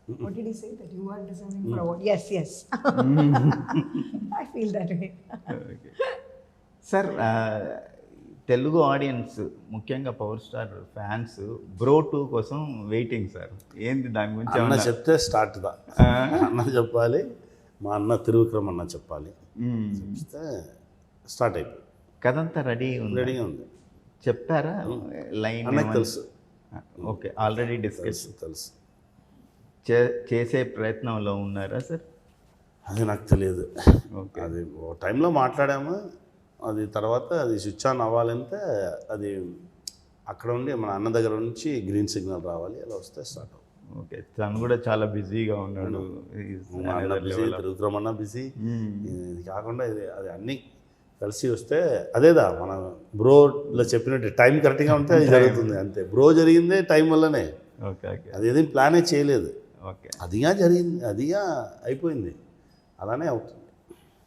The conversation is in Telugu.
What did he say? That you are deserving for award? Yes, yes. I feel that way. Sir Telugu audience ముఖ్యంగా పవర్ స్టార్ ఫ్యాన్స్ బ్రో 2 కోసం వెయిటింగ్ సార్. ఏంది దాని గురించి అన్న చెప్తే స్టార్ట్ దా, అన్న చెప్పాలి, మా అన్న త్రివిక్రమ్ అన్న చెప్పాలి, చెప్తే స్టార్ట్ అయిపోయింది. కథంతా రెడీగా ఉంది. చెప్పారా లైన్? అన్నకు తెలుసు. ఓకే, ఆల్రెడీ డిస్కస్ తెలుసు. చేసే ప్రయత్నంలో ఉన్నారా సార్? అది నాకు తెలియదు. ఓకే, అది ఓ టైంలో మాట్లాడాము. అది తర్వాత అది స్విచ్ ఆన్ అవ్వాలంటే అది అక్కడ ఉండి మన అన్న దగ్గర నుంచి గ్రీన్ సిగ్నల్ రావాలి, అలా వస్తే స్టార్ట్ అవుతుంది. ఓకే, తను కూడా చాలా బిజీగా ఉన్నాడు. త్రివిక్రమ్ అన్న బిజీ. ఇది కాకుండా ఇది అది అన్నీ కలిసి వస్తే అదేదా మన బ్రోలో చెప్పినట్టు టైం కరెక్ట్గా ఉంటే అది జరుగుతుంది అంతే. బ్రో జరిగిందే టైం వల్లనే. ఓకే ఓకే, అదేం ప్లానే చేయలేదు, ఓకే, అదిగా జరిగింది, అదిగా అయిపోయింది, అలానే అవుతుంది.